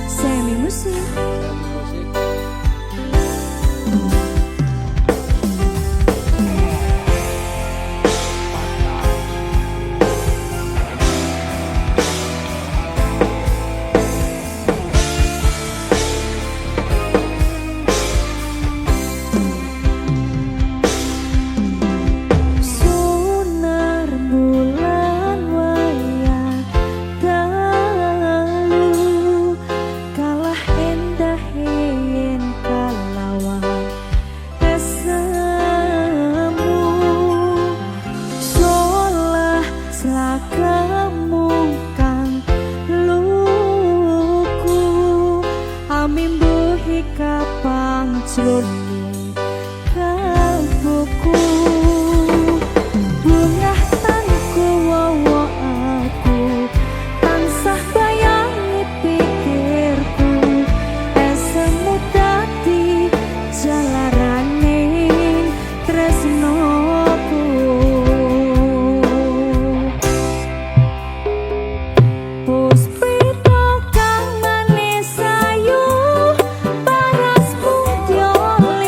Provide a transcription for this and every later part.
Semi musik. Sonar bulan wayah dalu kalah endah yen kalawan esemu solah selakamu kang luku amimbuhi kapang jroning kalbuku bungah tanku wawa aku tansah bayangi pikirku esemu dadi jalaraning tresnoku Puspito kang manis ayu parasmu dioleh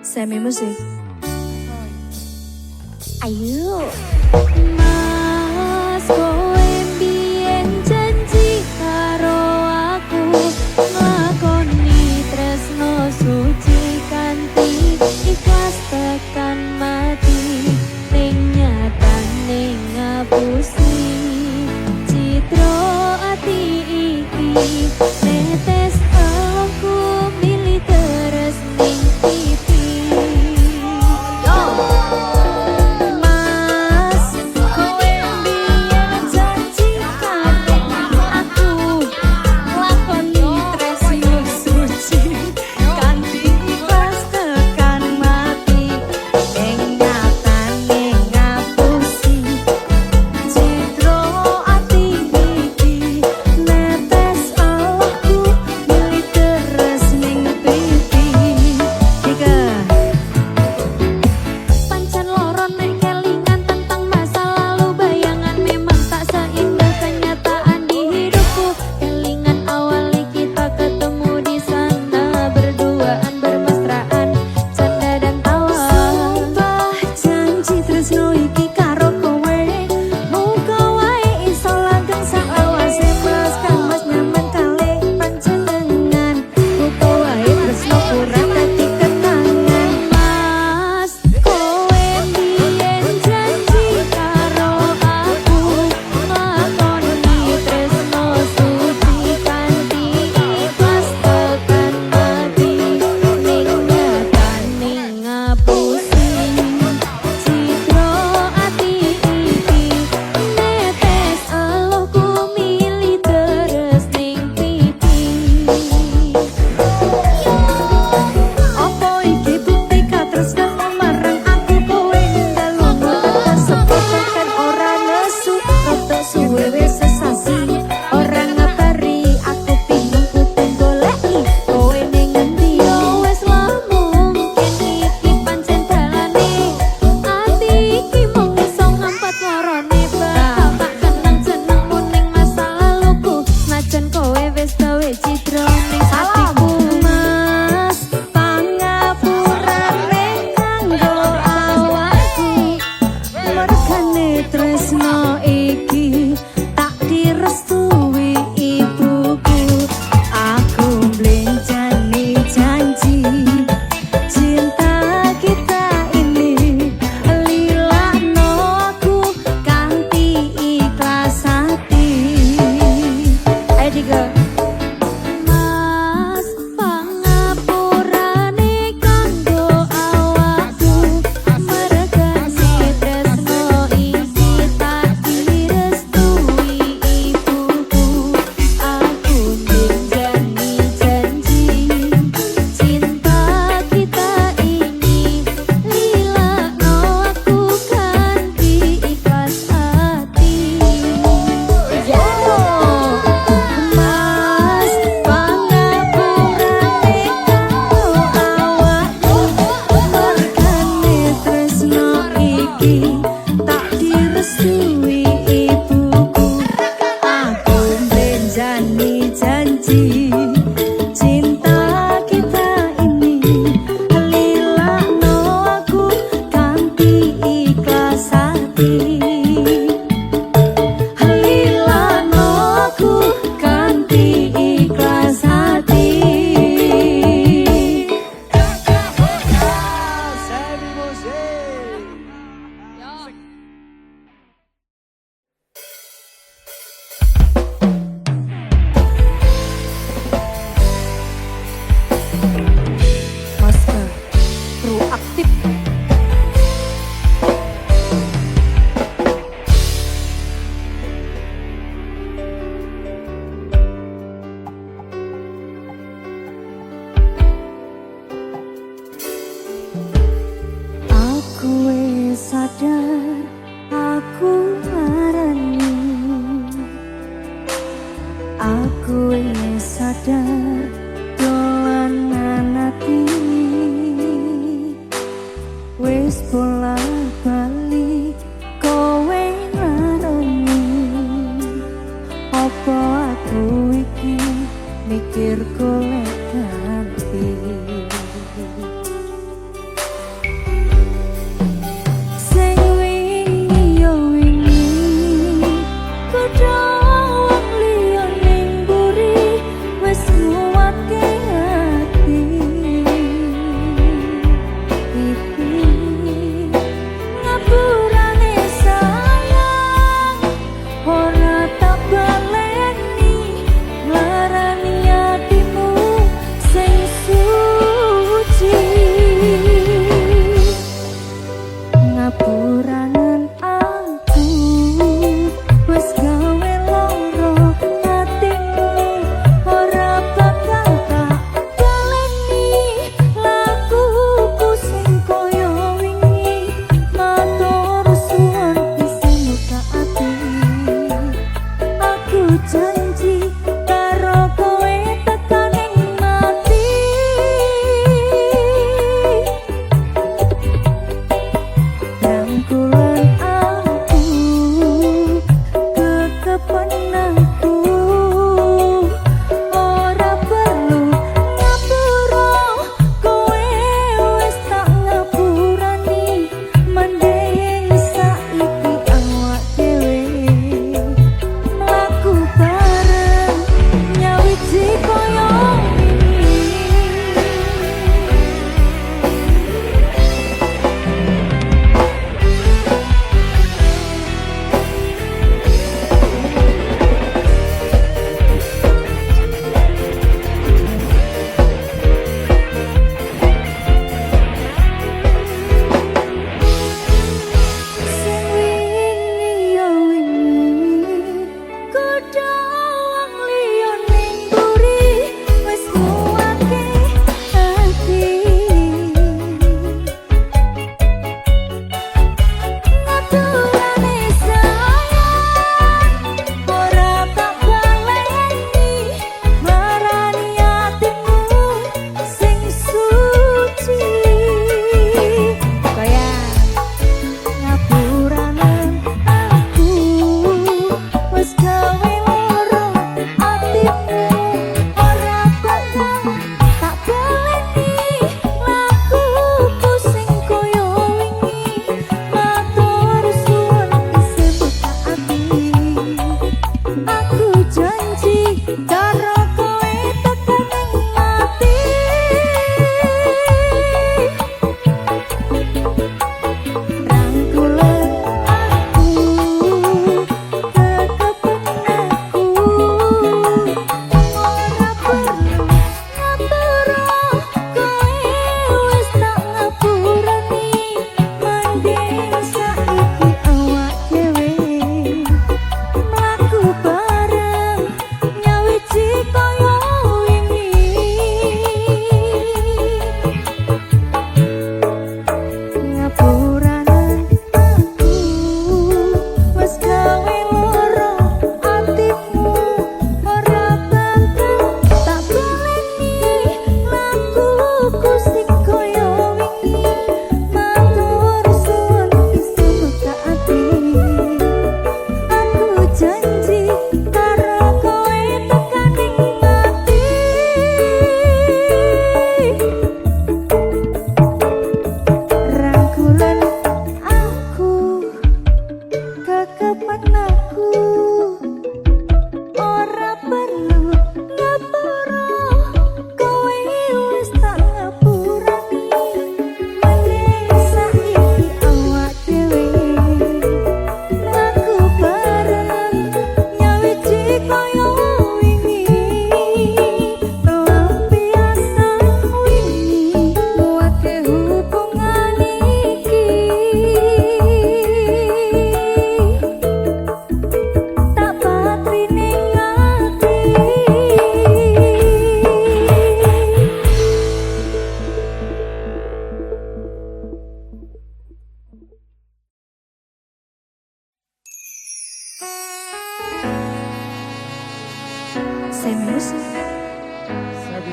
Semi Musik. Ayo Mas kowe mbiyen janji karo aku nglakoni tresno suci kanthi ikhlas tekan mati ning nyatane ngapusi citra ati iki netes aku milih terus ning pipi.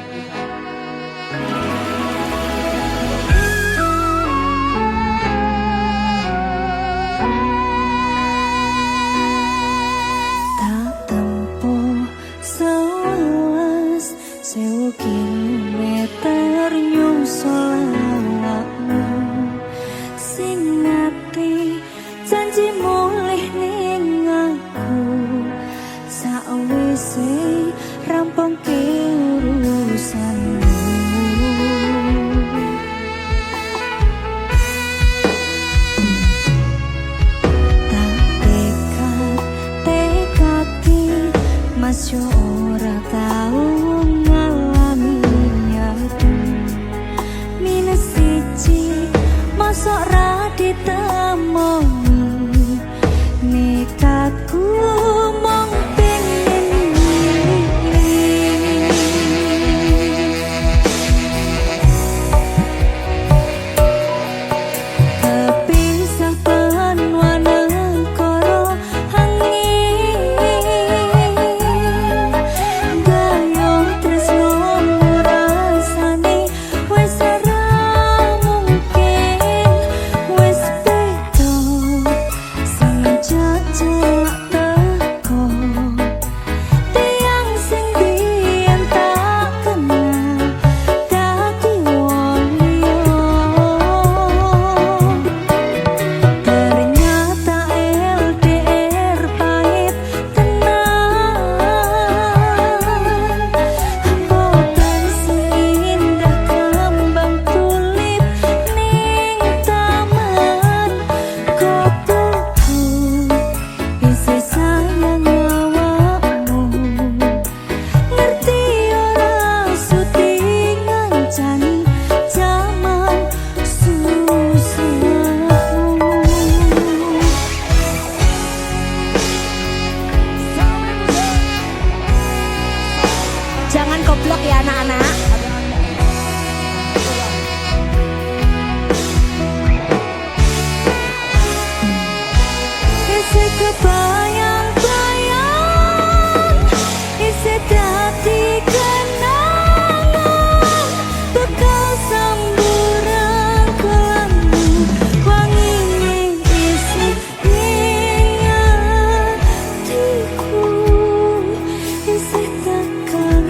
Tak tempuh sewelas sewu kilometer nyusul awakmu sing ngerti janji mulih ning aku sakwise rampung urusanmu. Mas yo ora tau ngalami aku minus siji mosok ra ditemoni nekatku mong pengen kepisah penwana koro jangan goblok ya anak-anak. Isi kebayang-bayang, isi dadi kenangan, bekal samburan kelammu, wangi isi hatiku, isi tekan.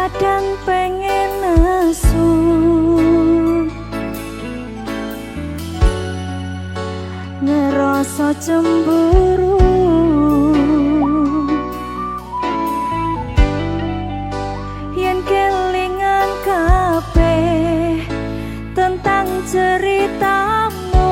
kadang pengen nesu ngerasa cemburu yen kelingan kabeh tentang ceritamu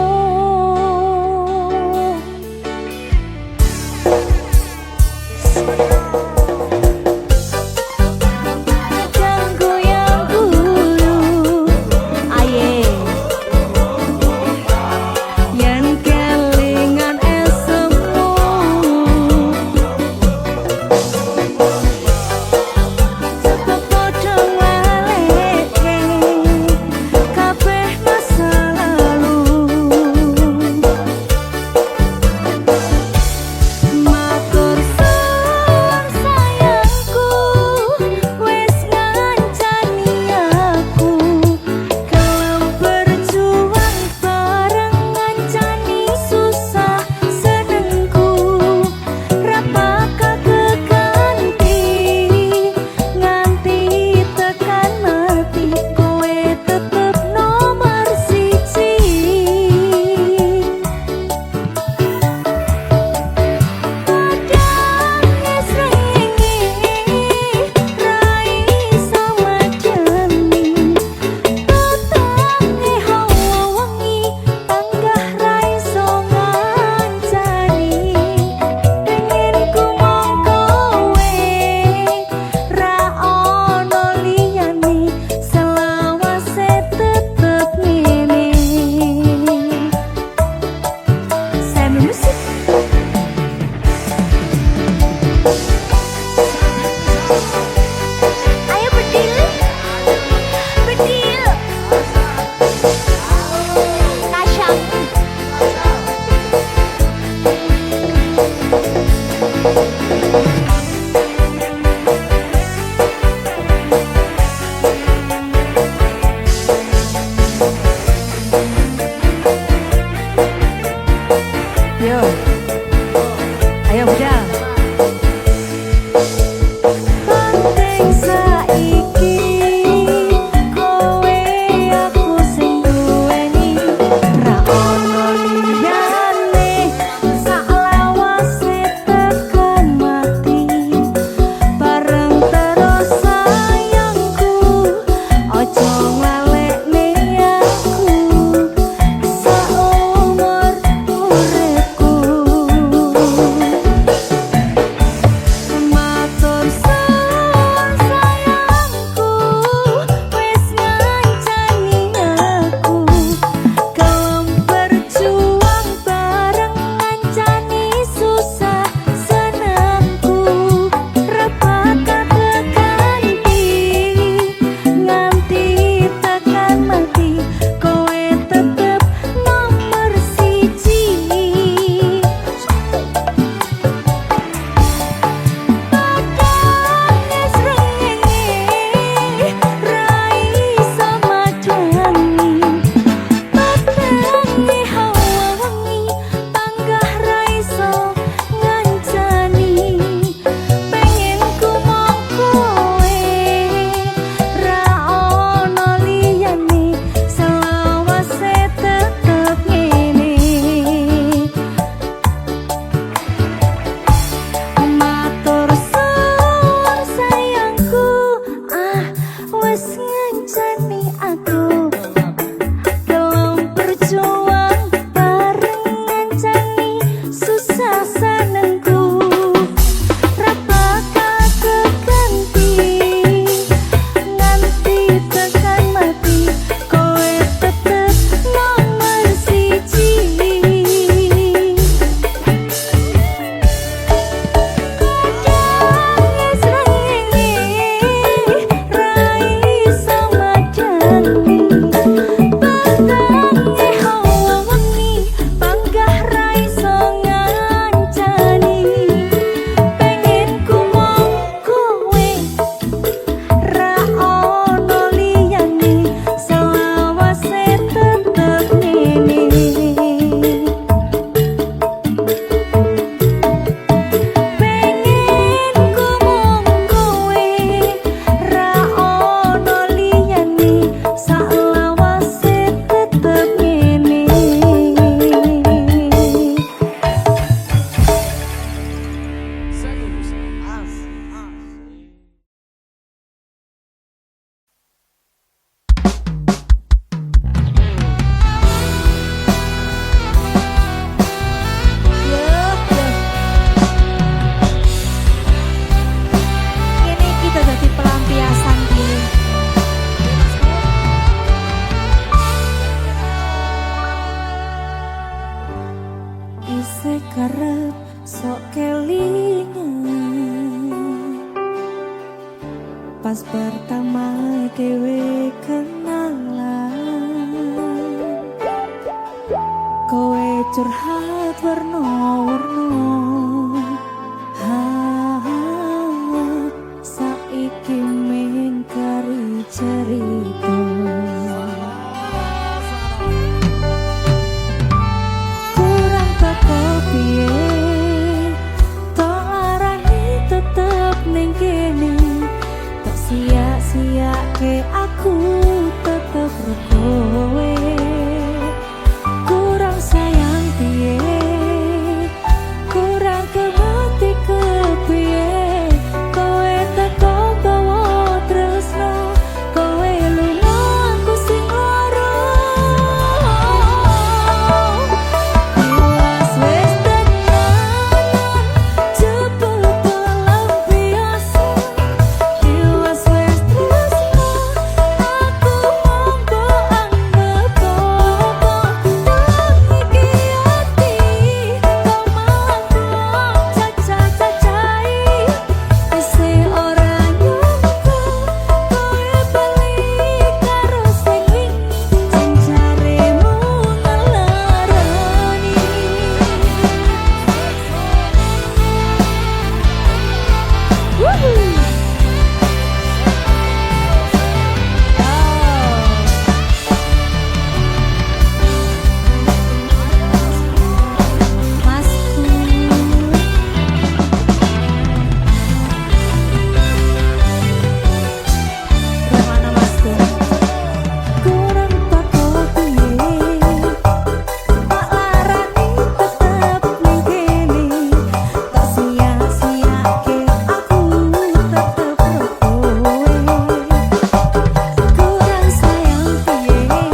ganggu yang dulu aye yen kelingan esem pas pertama dewe kenalan, kowe curhat warna-warna, saiki mingkari cerita. Kurang teko piye, tok larani tetep ning kene, tak sia-siake aku tetep kowe. Kurang sayang piye, kurang kemati kepiye, kowe teko gawa tresno, kowe lunga aku sing lara. Iwas wis tenanan jebul pelampiasan, iwas wis tresno aku monggo anggap iki ati kau malah caca-cacai, isi ora nyangka kowe balik karo sing wingi sing jaremu ngelarani. Romana Masku, kurang teko piye, tak larani tetep ning kene, tak sia-siake aku tetep kowe. Kurang sayang piye,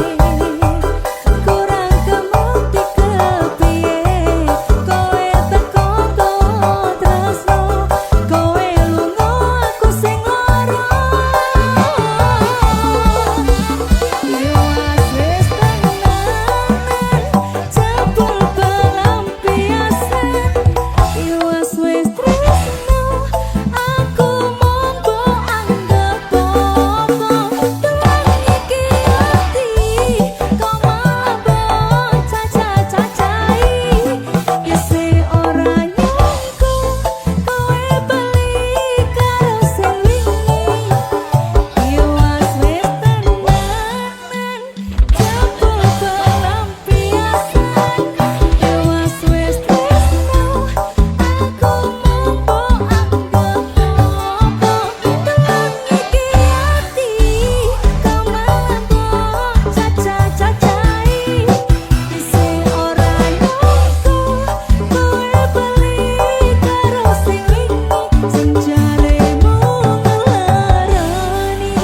kurang kemati kepiye, kowe teko gawa tresno, kowe lunga aku sing lara. Iwas wis tenanan jebul pelampiasan, iwas wis tresno aku monggo anggap tenan iki ati kau mabok caca-cacai, isi ora nyangka kowe balik karo sing wingi. Iwas wis tenanan jebul pelampiasan, iwas wis tresno aku monggo anggap tenan iki ati kau mabok caca-cacai, isi ora nyangka kowe balik karo sing wingi sing jaremu ngelarani.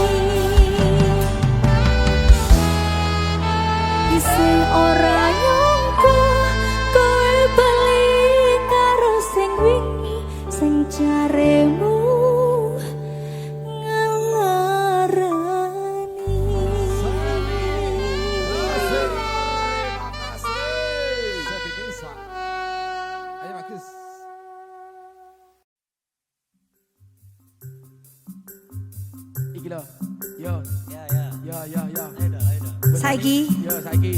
Sing ora nyangka kowe balik karo sing wingi sing jaremu Iki lho. Yo. Ya. Saiki Yo saiki.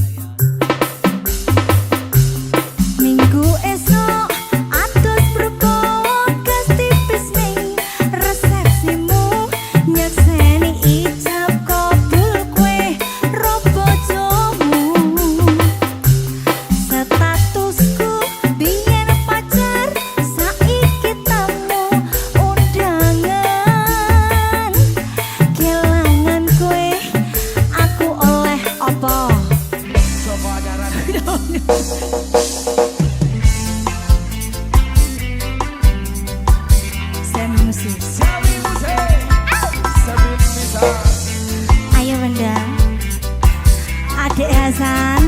minggu esok atus berkokas tipis ning resepsimu, nyakseni ijab kabul kue robo jomu. Statusku biyen pacar, saiki tamu undangan. Kelangan kue aku oleh apa? Coba ajaran. Semusis. Sabi musik. Sabi bisa. Ayo Benda, Adik Hasan.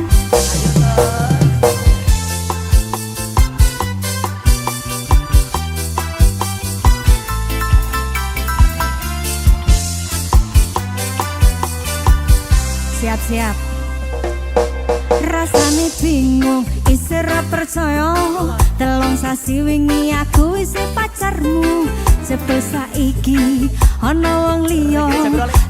Siap-siap. Rasane bingung, isih ra percaya. Telung sasi wingi aku isih pacarmu. Jebul saiki ana wong liya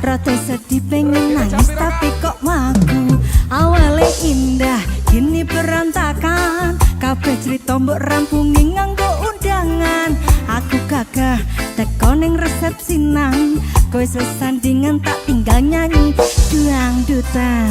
rada sedih pengen nangis tapi kok wagu awale indah kini berantakan kabeh cerita mbok rampungi nganggo undangan aku gagah teko ning resepsi nang kowe sesandingan tak tinggal nyanyi dangdutan.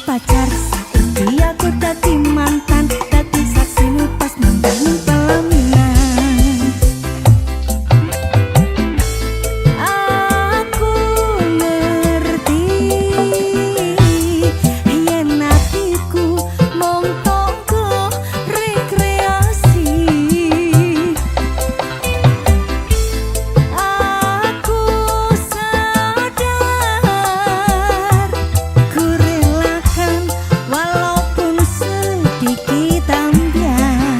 Pacar saiki aku dadi mantan dadi saksimu pas mandang pelaminan aku ngerti yen atiku mung tangga rekreasi aku sadar walaupun sedikit ambiar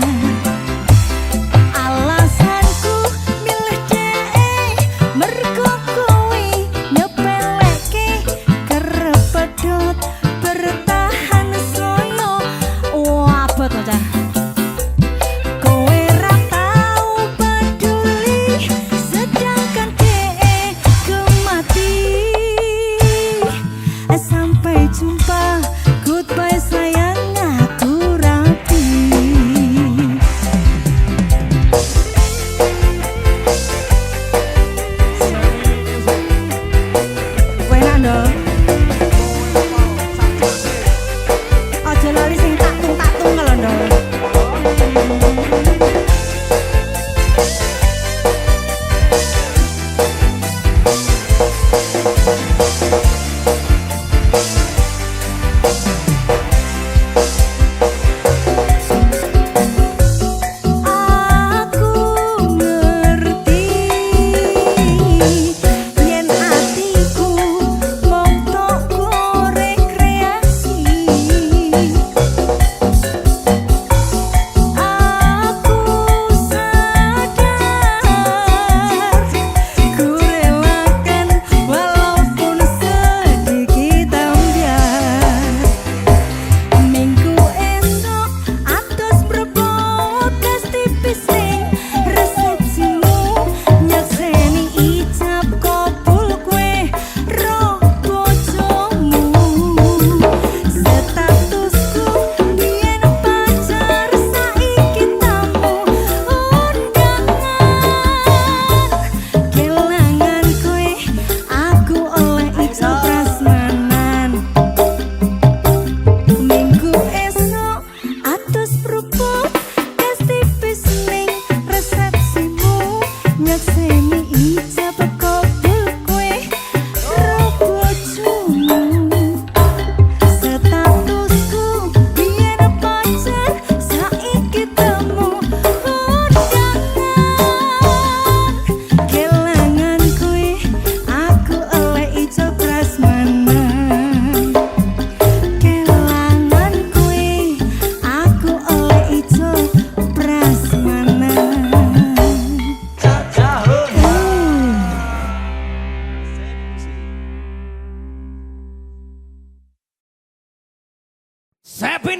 alasanku milih dhek mergo kowe nyepeleke kerep pedhot bertahan soyo wabot aja kowe ra tau peduli sedangkan dhek kemati sampai jumpa goodbye sayang aku rapi enak dong aja lali sing taktung-taktung kalau dong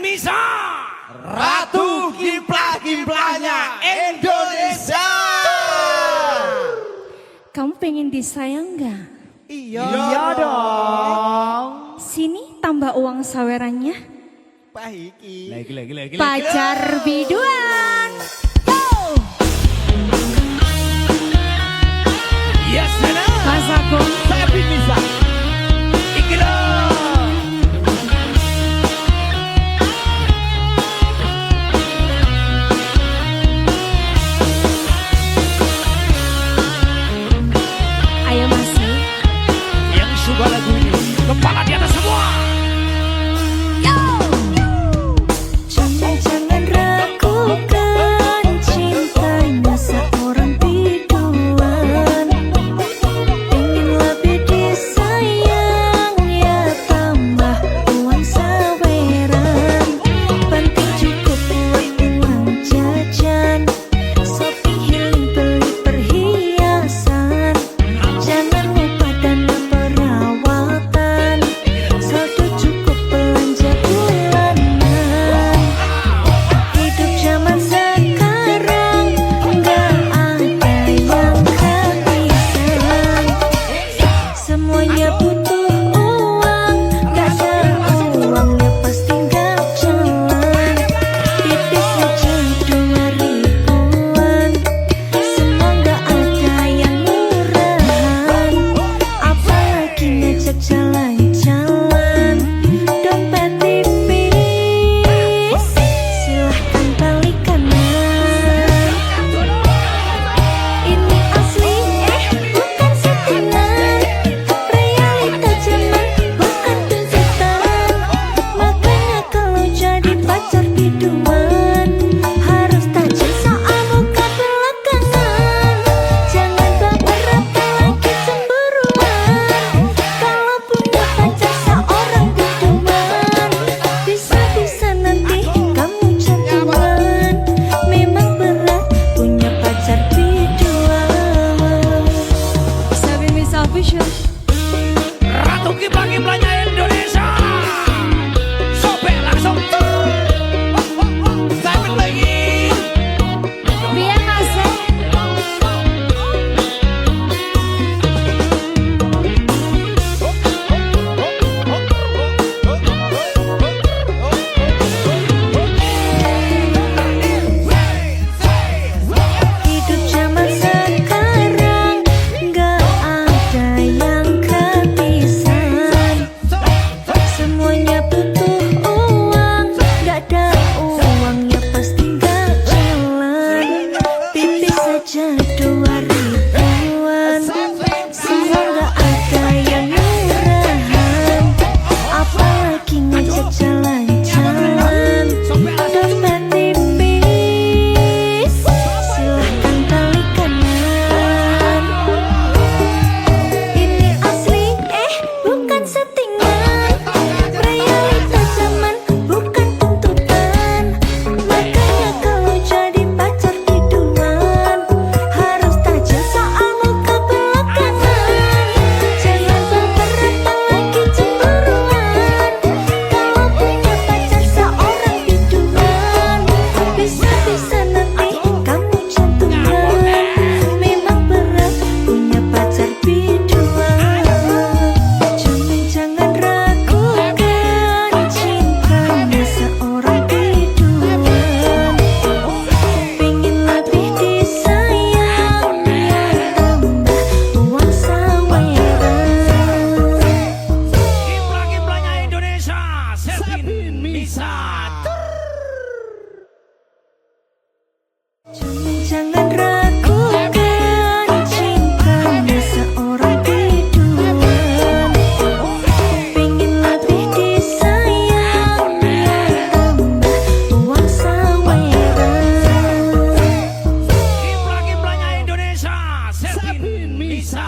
bisa Ratu Kimplah-Kimplahnya Indonesia. Kamu pengen disayang nggak? Iya dong. Sini tambah uang sawerannya. Pahiki. Lagi. Pacar biduan. Yo! Yes, sana. Mas Agung. Tapi bisa. Iki loh. Ayo masih. Yang suka lagu ini, kepala di atas semua. Jangan ragukan cintanya seorang biduan. Ingin lebih disayang ya tambah uang saweran. Penting cukup buat uang jajan. Sopi healing beli perhiasan. Jangan lupa dana perawatan. Saldo cukup belanja bulanan. Hidup zaman sekarang nggak ada yang kehabisan. Semuanya butuh uang, nggak ada uang ya pasti nggak jalan. Tipis aja 2 ribuan, semua nggak ada yang murahan. Apalagi ngajak jalan-jalan, dompet tipis, silahkan balik kanan. Ini asli bukan settingan, realita zaman bukan tuntutan. Makanya kalau jadi pacar biduan harus tajam soal muka belakangan. Jangan baper apalagi cemburuan. Kalau punya pacar seorang biduan, bisa-bisa nanti kamu jantungan. Memang berat punya pacar biduan. Sabi Miss Official. Ratu Kimplah-Kimplahnya Indonesia. Sobek langsung. Sampai lagi. Biar masuk. Hidup zaman sekarang nggak ada yang kehabisan. Semuanya butuh uang, nggak ada uang ya pasti nggak jalan. Tipis saja 2 ribuan, semua nggak ada yang murahan. Apalagi ngajak jalan-jalan, dompet tipis, silahkan balik kanan. Ini asli bukan settingan, realita zaman bukan tuntutan. Makanya kalau jadi pacar biduan harus tajam soal muka belakangan. Jangan baper apalagi cemburuan. Kalau punya pacar seorang biduan, bisa-bisa nanti kamu jantungan. Memang berat punya pacar biduan. Jangan ragukan cintanya seorang biduan. Pengen lebih disayang ya tambah uang saweran. Kimplah-Kimplahnya Indonesia. Sepin bisa. Jangan ragukan cintanya seorang biduan. Pengen lebih disayang ya tambah uang saweran. Kimplah-Kimplahnya Indonesia. Sepin bisa.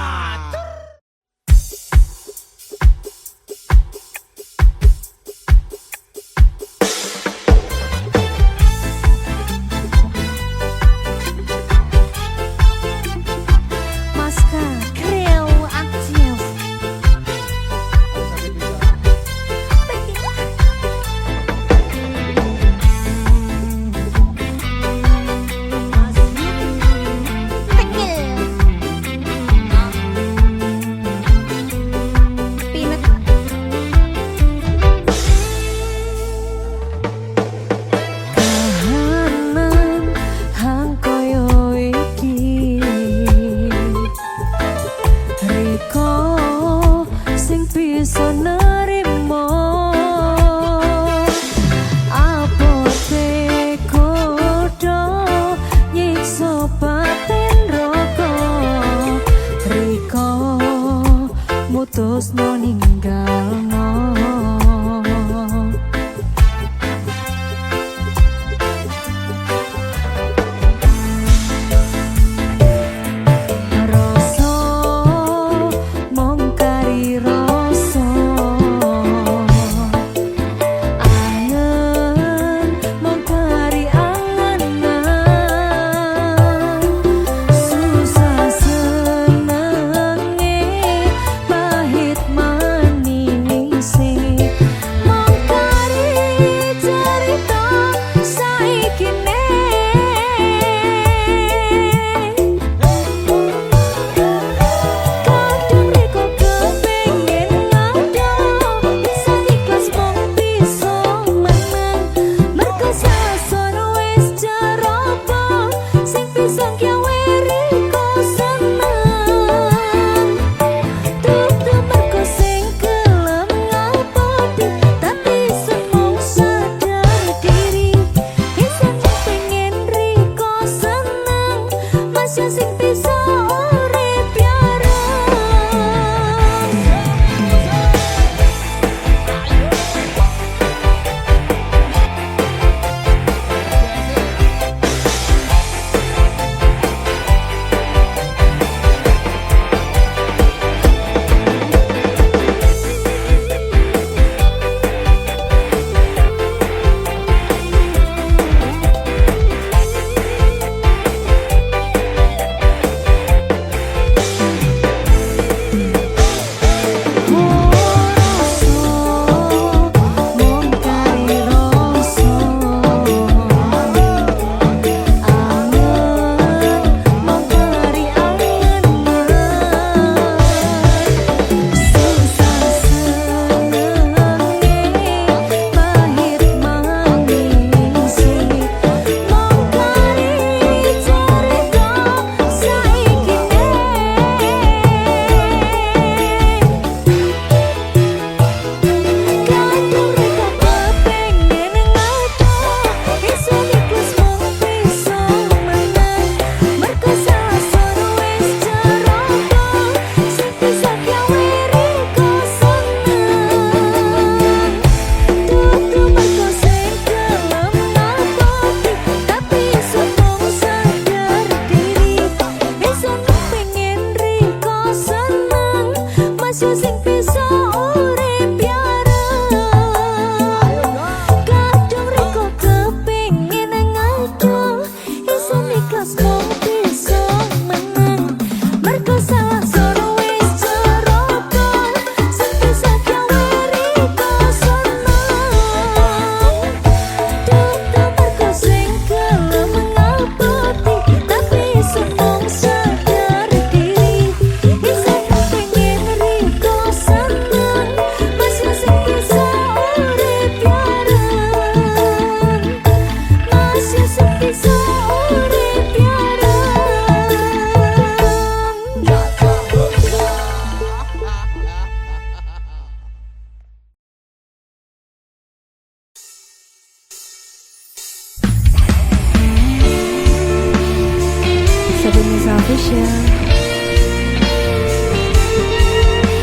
mutusno ninggalno.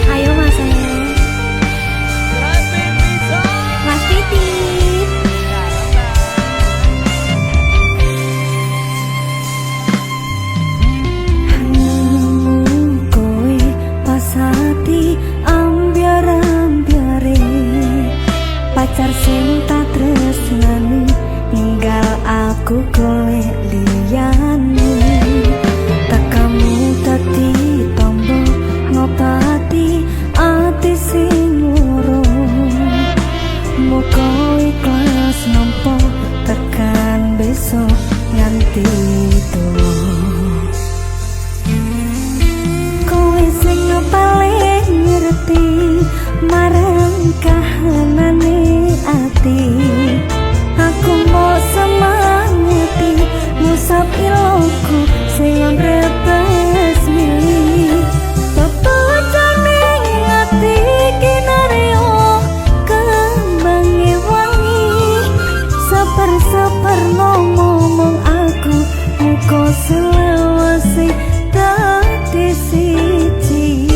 Ayo Mas Ayah. Mas Titi. Kowe pasati ambiar-ambiare pacar sing tak tresnani ninggal aku golek liyane. Tadi tombo ngobati ati sing loro, muga ikhlas nampa tekan besok nganti tuwa. Kowe sing paling ngerti marang kahanane ati, aku mau semangati ngusap iloku sing repes milih pepecane ati kinaryo kembangi wangi saper-saper ngomong aku muka selawase dadi siji.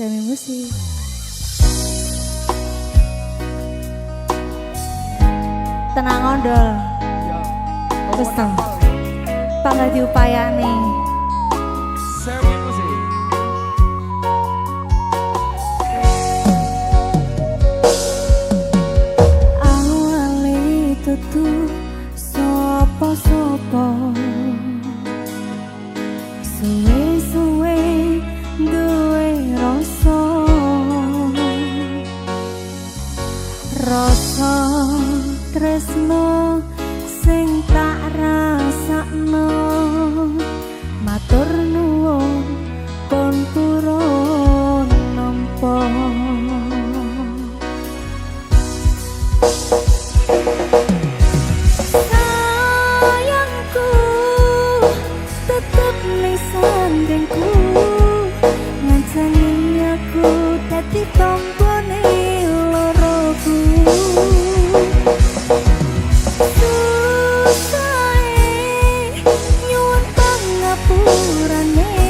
Semi musik. Tenang ondol. Terus tang. Pangga diupayani. Semi musik. Awale tutu sopo-sopo suwe-suwe duwe rasa tresno sing tak rasakno matur nuwun pun purun nampa sayangku tetep ning sandengku ngancani aku dadi tombone loroku susahe nyuwun pangapurane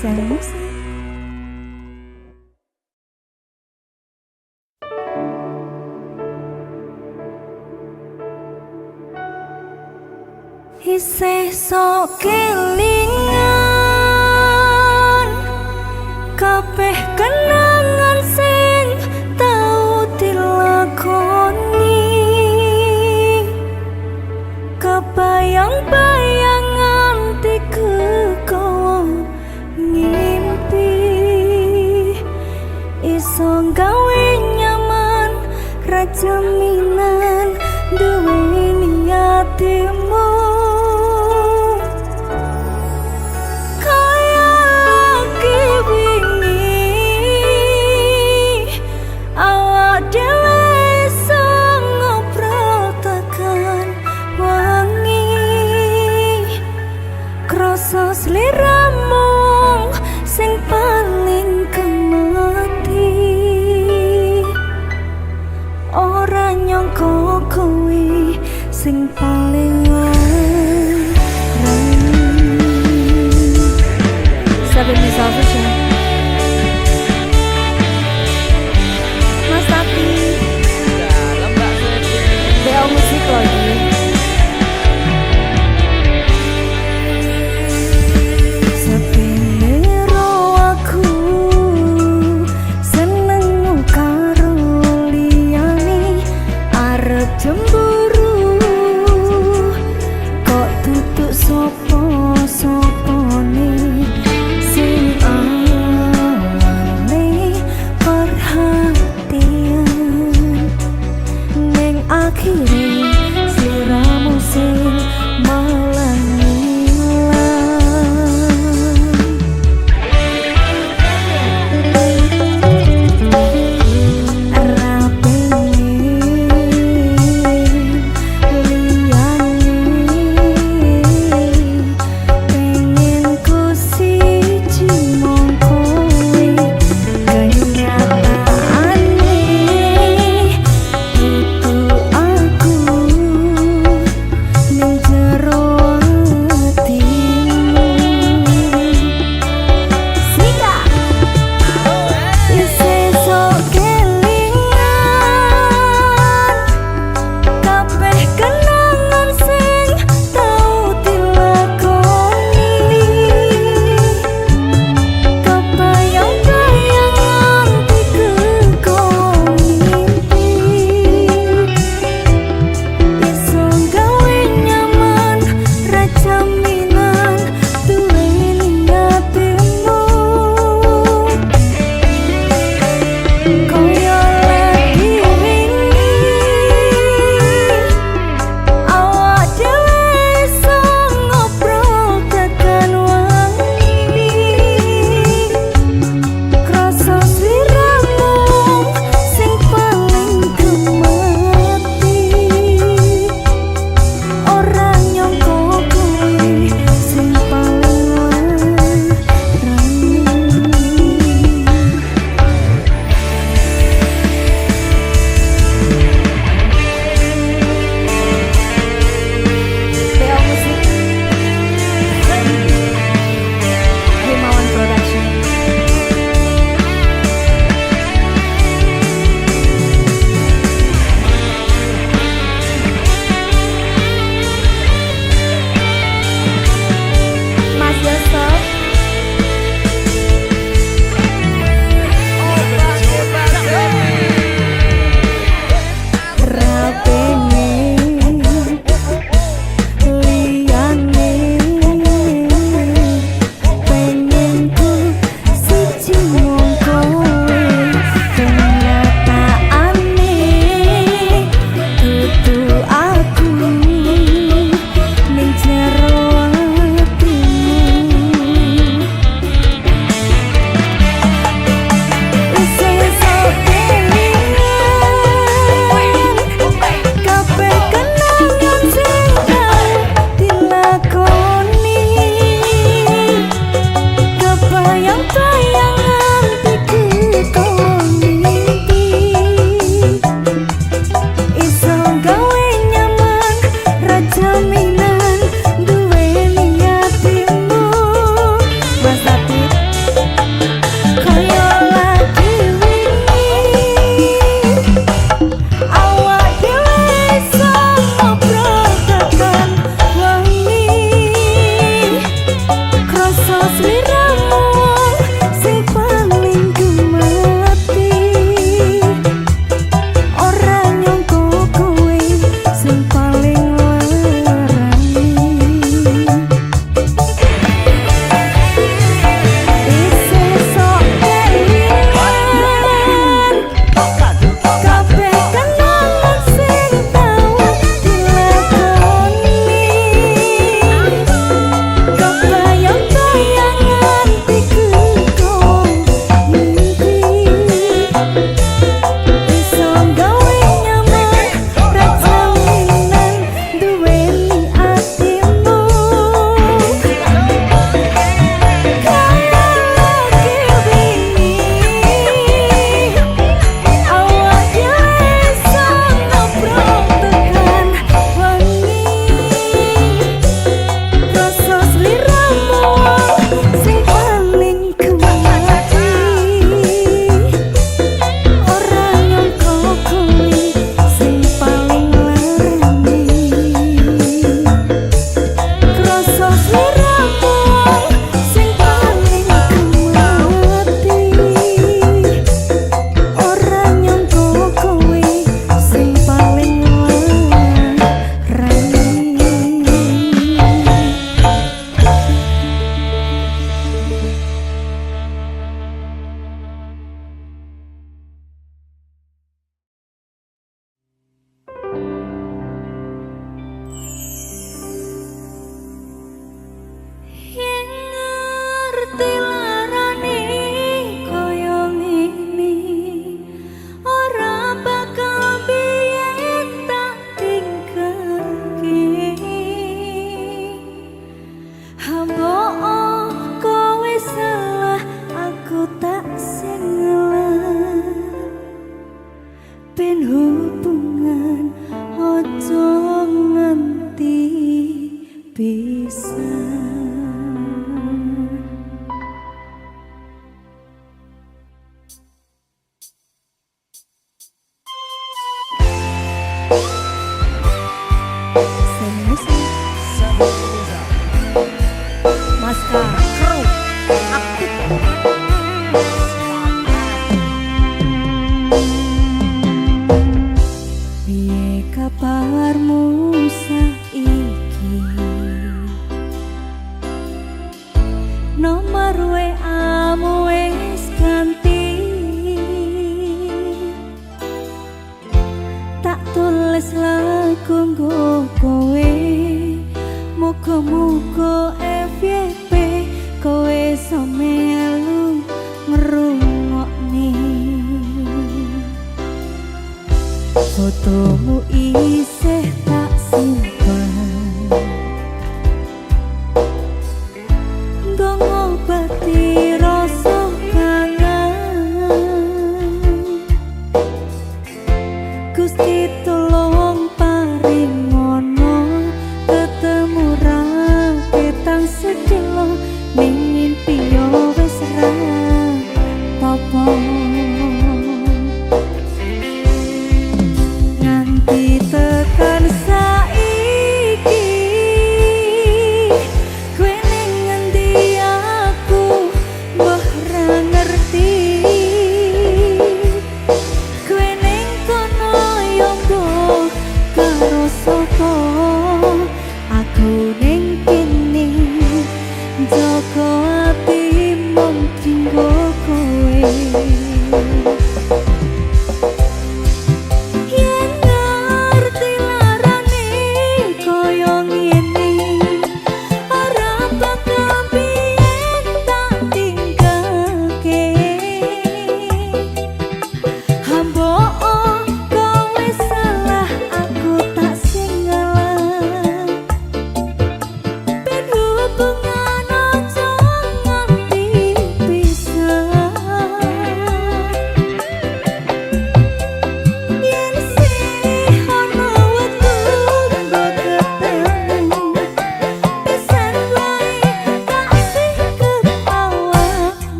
Musang. Isih sok kelingan kabeh kenangan sing tau dilakoni, kebayang-bayang nganti kekowo ngimpi, iso gawe nyaman ra jaminan duweni atimu. Seliramu sing paling kemati, ora nyangka kowe sing paling larang. Saben selfish ya Mas Tati BL Musik lagi. Cemburu kok tutuk sopo-sopone sing WA-mu wis ganti, tak tulis lagu nggo kowe, muga-muga FYP kowe iso melu ngrungokne. Fotomu isih tak simpen, nggo ngobati rasa kangen. Gusti tolong paringono ketemu rapetan sedelo ning mimpi yo wis ra apa. Nganti tekan saiki kowe ning ngendi aku,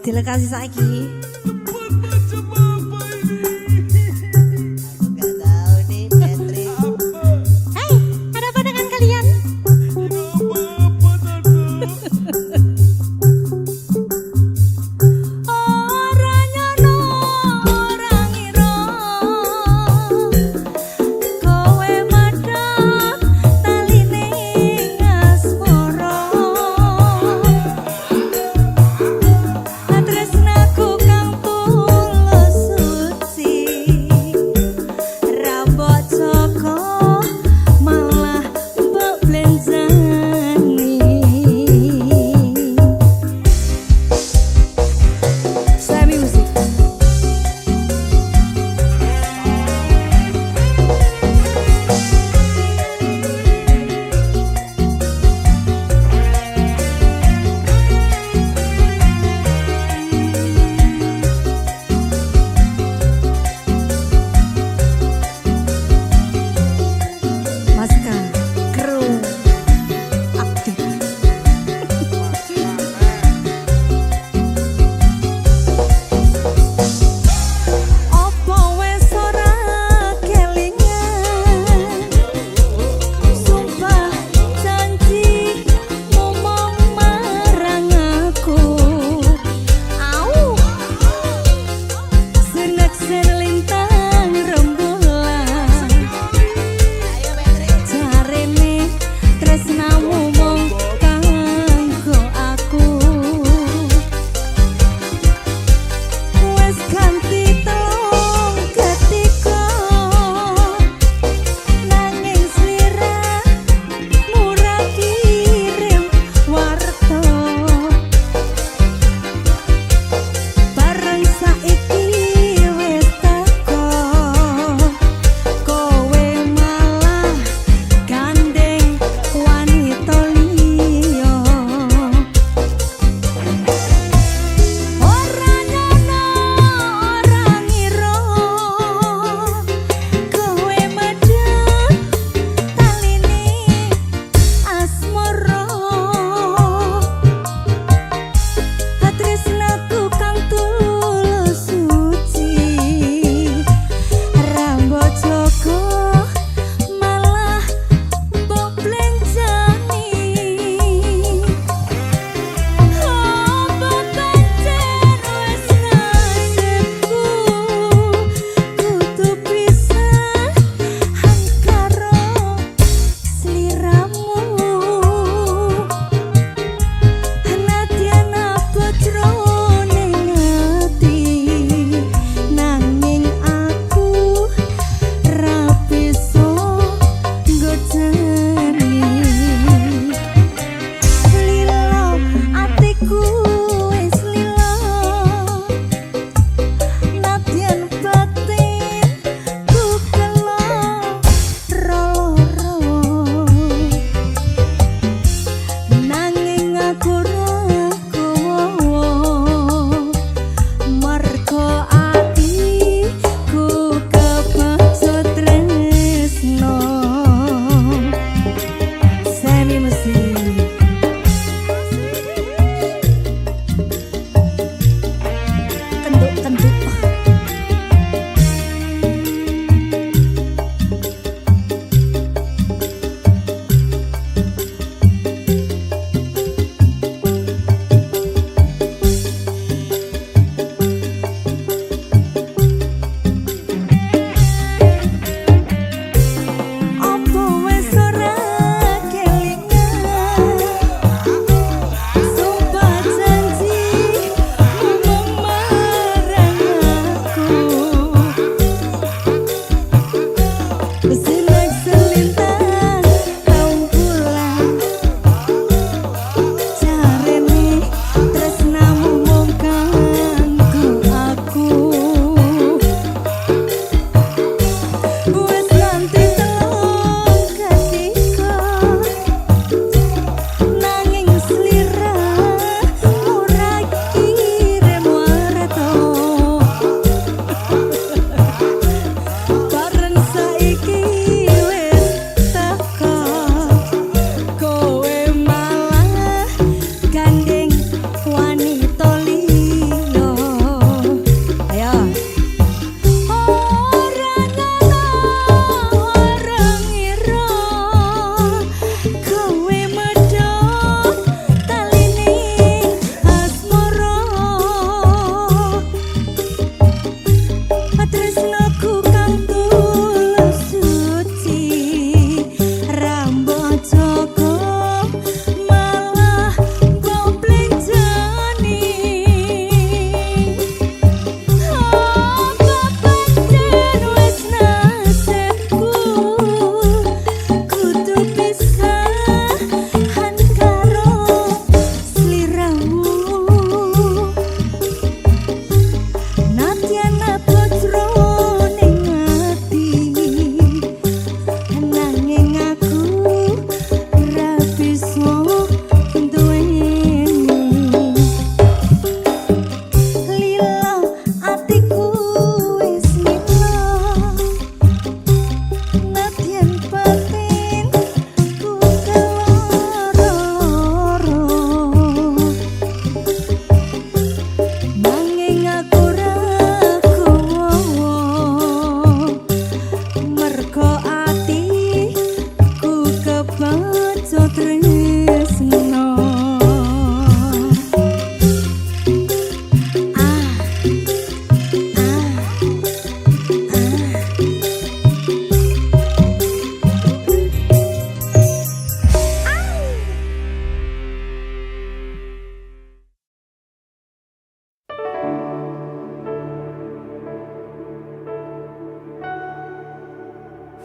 dilekasi saiki. Hai, ada apa dengan kalian? Orangnya no orang iro, kowe madang taline asmara. Tresnaku kang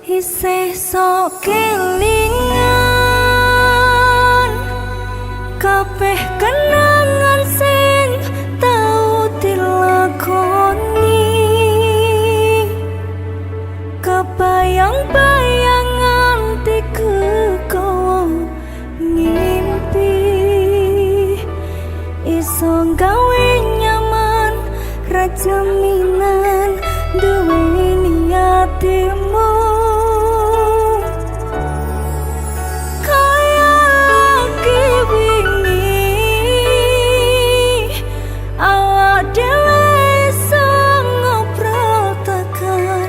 isih sok kelingan kabeh kenangan sing tau dilakoni kebayang-bayang nganti kekowo ngimpi iso gawe nyaman rajaminan duweni atimu kaya lagi wingi awak dhewe iso ngobrol tekan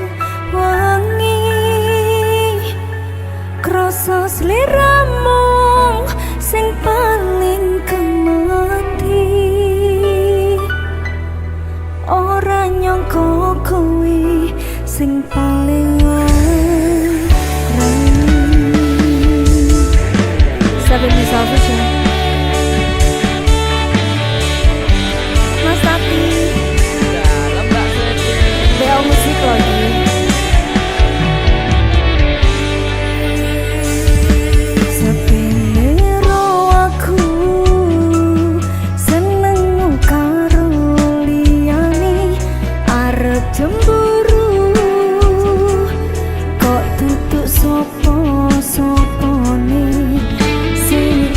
wangi krasa sliramu sing paling kemati ora nyangka kowe sing paling larang. Seven Miss Official Mas Tati Dalam Mbak Seti. BL Musik lagi sepinero aku seneng karo liyane arep cemburu kok tutuk sapa-sapane sing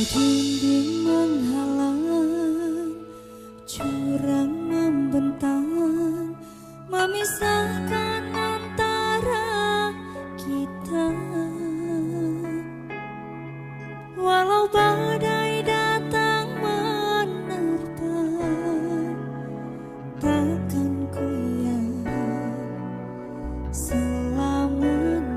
dinding menghalang, jurang membentang, memisahkan antara kita. Walau badai datang menerpa, takkan ku yang selamanya.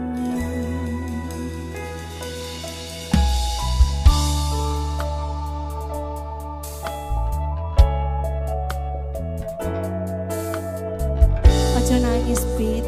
Ojo nangis Pit,